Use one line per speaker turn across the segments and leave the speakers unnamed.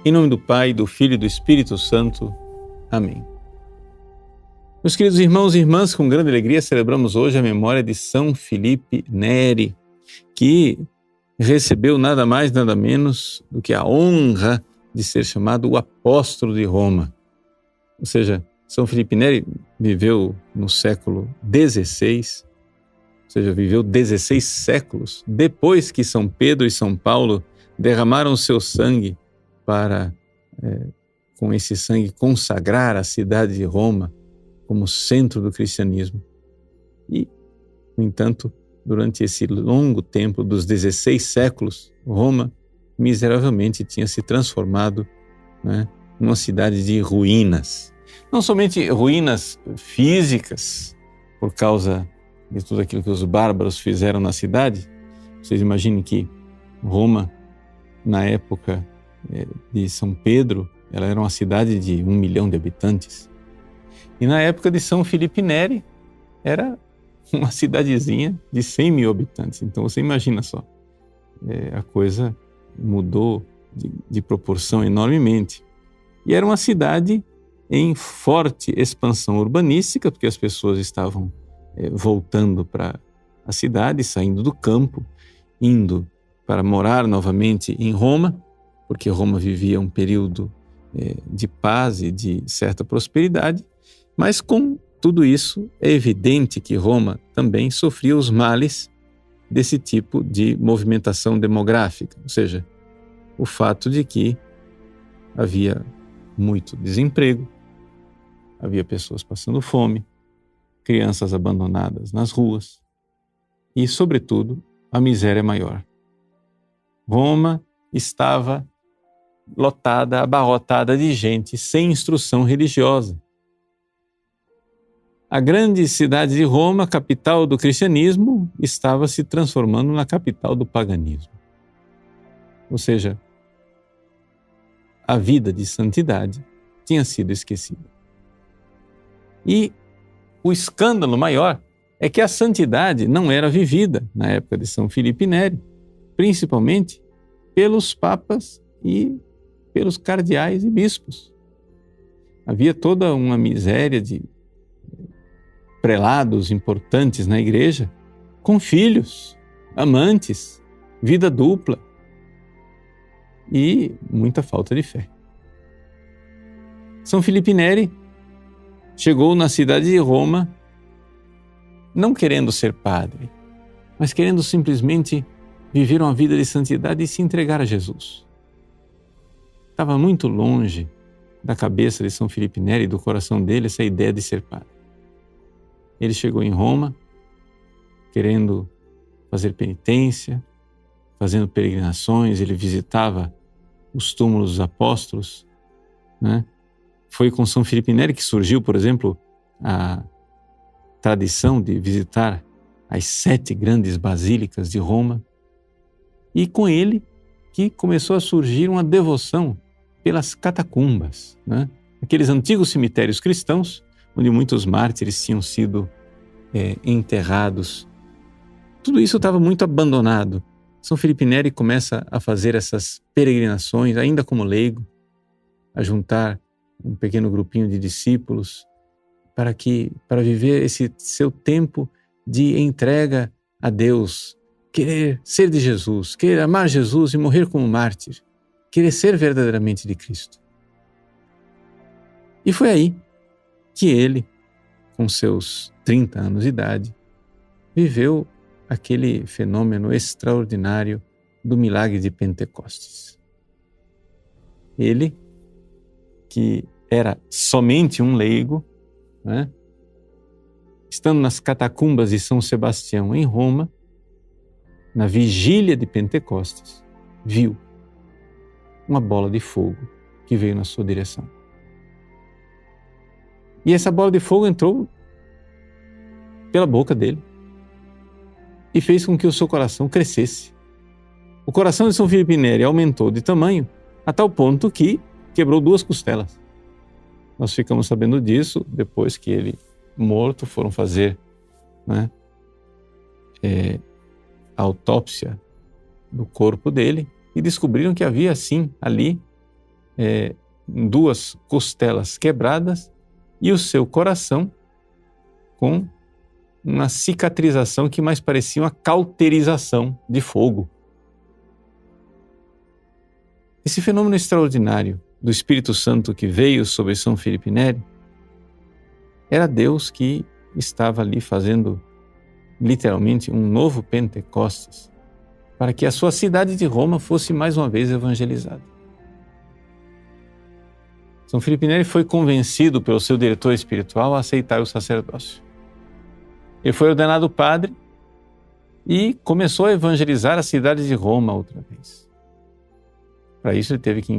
Em nome do Pai, do Filho e do Espírito Santo. Amém. Meus queridos irmãos e irmãs, com grande alegria celebramos hoje a memória de São Filipe Neri, que recebeu nada mais, nada menos do que a honra de ser chamado o apóstolo de Roma. Ou seja, São Filipe Neri viveu no século XVI, ou seja, viveu 16 séculos depois que São Pedro e São Paulo derramaram seu sangue para, com esse sangue, consagrar a cidade de Roma como centro do cristianismo. E, no entanto, durante esse longo tempo dos 16 séculos, Roma miseravelmente tinha se transformado, numa cidade de ruínas. Não somente ruínas físicas, por causa de tudo aquilo que os bárbaros fizeram na cidade. Vocês imaginem que Roma, na época de São Pedro, ela era uma cidade de 1 milhão de habitantes. E na época de São Filipe Neri, era uma cidadezinha de 100 mil habitantes. Então você imagina só, a coisa mudou de proporção enormemente. E era uma cidade em forte expansão urbanística, porque as pessoas estavam voltando para a cidade, saindo do campo, indo para morar novamente em Roma, porque Roma vivia um período de paz e de certa prosperidade. Mas com tudo isso, é evidente que Roma também sofria os males desse tipo de movimentação demográfica, ou seja, o fato de que havia muito desemprego, havia pessoas passando fome, crianças abandonadas nas ruas e, sobretudo, a miséria maior. Roma estava lotada, abarrotada de gente sem instrução religiosa. A grande cidade de Roma, capital do cristianismo, estava se transformando na capital do paganismo. Ou seja, a vida de santidade tinha sido esquecida. E o escândalo maior é que a santidade não era vivida na época de São Filipe Neri, principalmente pelos papas e pelos cardeais e bispos. Havia toda uma miséria de prelados importantes na igreja, com filhos, amantes, vida dupla e muita falta de fé. São Filipe Neri chegou na cidade de Roma não querendo ser padre, mas querendo simplesmente viver uma vida de santidade e se entregar a Jesus. Estava muito longe da cabeça de São Filipe Neri e do coração dele essa ideia de ser padre. Ele chegou em Roma querendo fazer penitência, fazendo peregrinações, ele visitava os túmulos dos apóstolos, Foi com São Filipe Neri que surgiu, por exemplo, a tradição de visitar as 7 grandes basílicas de Roma, e com ele que começou a surgir uma devoção pelas catacumbas, aqueles antigos cemitérios cristãos onde muitos mártires tinham sido enterrados. Tudo isso estava muito abandonado. São Filipe Neri começa a fazer essas peregrinações, ainda como leigo, a juntar um pequeno grupinho de discípulos para viver esse seu tempo de entrega a Deus, querer ser de Jesus, querer amar Jesus e morrer como mártir, querer ser verdadeiramente de Cristo. E foi aí que ele, com seus 30 anos de idade, viveu aquele fenômeno extraordinário do milagre de Pentecostes. Ele, que era somente um leigo, estando nas catacumbas de São Sebastião, em Roma, na vigília de Pentecostes, viu uma bola de fogo que veio na sua direção. E essa bola de fogo entrou pela boca dele e fez com que o seu coração crescesse. O coração de São Filipe Neri aumentou de tamanho a tal ponto que quebrou 2 costelas. Nós ficamos sabendo disso depois que ele, morto, foram fazer a autópsia do corpo dele e descobriram que havia, sim, ali 2 costelas quebradas e o seu coração com uma cicatrização que mais parecia uma cauterização de fogo. Esse fenômeno extraordinário do Espírito Santo que veio sobre São Filipe Neri era Deus que estava ali fazendo literalmente um novo Pentecostes para que a sua cidade de Roma fosse mais uma vez evangelizada. São Filipe Neri foi convencido pelo seu diretor espiritual a aceitar o sacerdócio. Ele foi ordenado padre e começou a evangelizar a cidade de Roma outra vez. Para isso ele teve que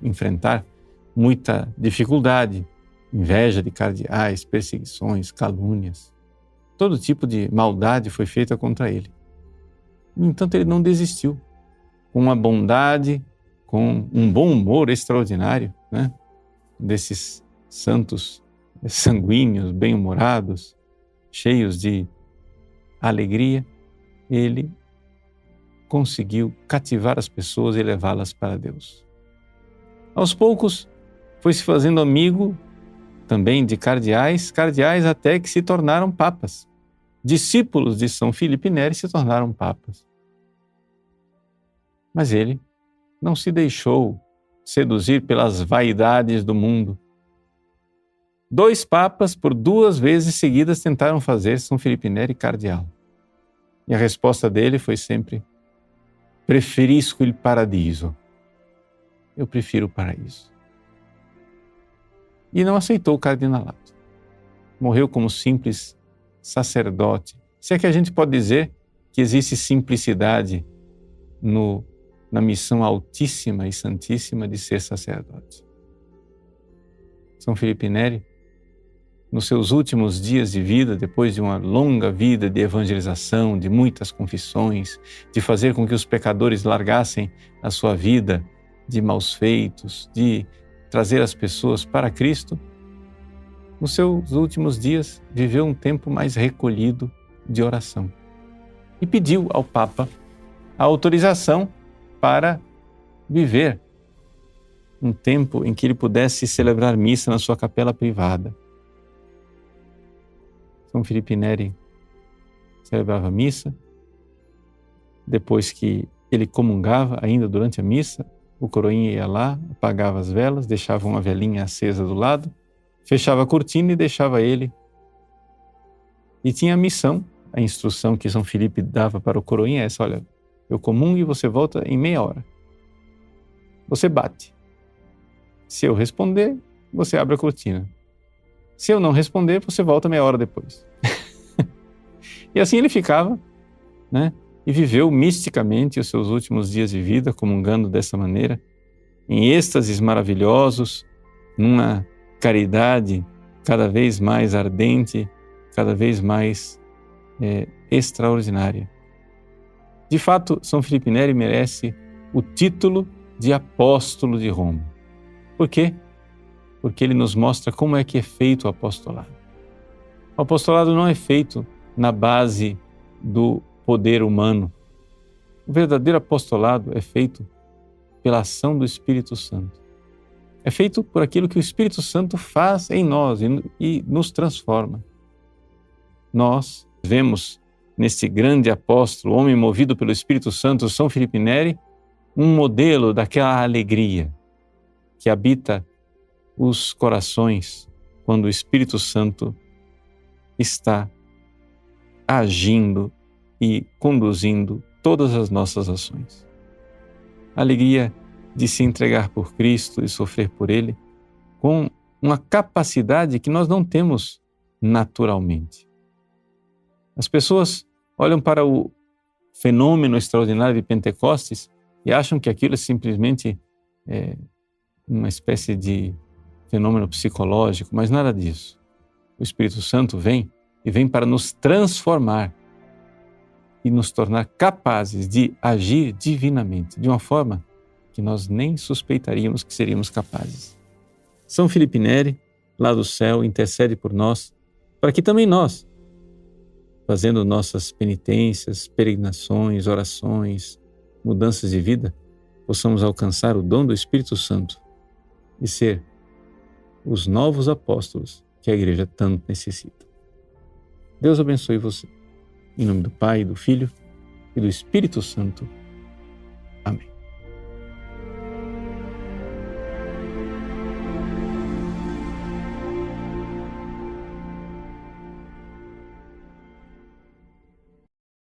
enfrentar muita dificuldade, inveja de cardeais, perseguições, calúnias. Todo tipo de maldade foi feita contra ele. No entanto, ele não desistiu. Com uma bondade, com um bom humor extraordinário, né? Desses santos sanguíneos, bem-humorados, cheios de alegria, ele conseguiu cativar as pessoas e levá-las para Deus. Aos poucos, foi se fazendo amigo também de cardeais até que se tornaram papas. Discípulos de São Filipe Neri se tornaram papas. Mas ele não se deixou seduzir pelas vaidades do mundo. 2 papas, por 2 vezes seguidas, tentaram fazer São Filipe Neri cardeal. E a resposta dele foi sempre: preferisco il paradiso. Eu prefiro o paraíso. E não aceitou o cardinalato. Morreu como simples sacerdote. Se é que a gente pode dizer que existe simplicidade na missão altíssima e santíssima de ser sacerdote. São Filipe Neri, nos seus últimos dias de vida, depois de uma longa vida de evangelização, de muitas confissões, de fazer com que os pecadores largassem a sua vida de maus feitos, de trazer as pessoas para Cristo, nos seus últimos dias viveu um tempo mais recolhido de oração e pediu ao Papa a autorização para viver um tempo em que ele pudesse celebrar missa na sua capela privada. São Filipe Neri celebrava missa, depois que ele comungava, ainda durante a missa, o coroinha ia lá, apagava as velas, deixava uma velinha acesa do lado, fechava a cortina e deixava ele. E tinha a missão, a instrução que São Filipe dava para o coroinha é essa: olha, eu comungo e você volta em meia hora. Você bate. Se eu responder, você abre a cortina. Se eu não responder, você volta meia hora depois. E assim ele ficava, né? E viveu misticamente os seus últimos dias de vida, comungando dessa maneira, em êxtases maravilhosos, numa caridade cada vez mais ardente, cada vez mais extraordinária. De fato, São Filipe Neri merece o título de apóstolo de Roma. Por quê? Porque ele nos mostra como é que é feito o apostolado. O apostolado não é feito na base do poder humano. O verdadeiro apostolado é feito pela ação do Espírito Santo. É feito por aquilo que o Espírito Santo faz em nós e nos transforma. Nós vemos neste grande apóstolo, homem movido pelo Espírito Santo, São Filipe Neri, um modelo daquela alegria que habita os corações quando o Espírito Santo está agindo e conduzindo todas as nossas ações. A alegria de se entregar por Cristo e sofrer por Ele com uma capacidade que nós não temos naturalmente. As pessoas olham para o fenômeno extraordinário de Pentecostes e acham que aquilo é simplesmente uma espécie de fenômeno psicológico, mas nada disso. O Espírito Santo vem e vem para nos transformar e nos tornar capazes de agir divinamente, de uma forma que nós nem suspeitaríamos que seríamos capazes. São Filipe Neri, lá do céu, intercede por nós, para que também nós, fazendo nossas penitências, peregrinações, orações, mudanças de vida, possamos alcançar o dom do Espírito Santo de ser os novos apóstolos que a igreja tanto necessita. Deus abençoe você. Em nome do Pai, do Filho e do Espírito Santo. Amém.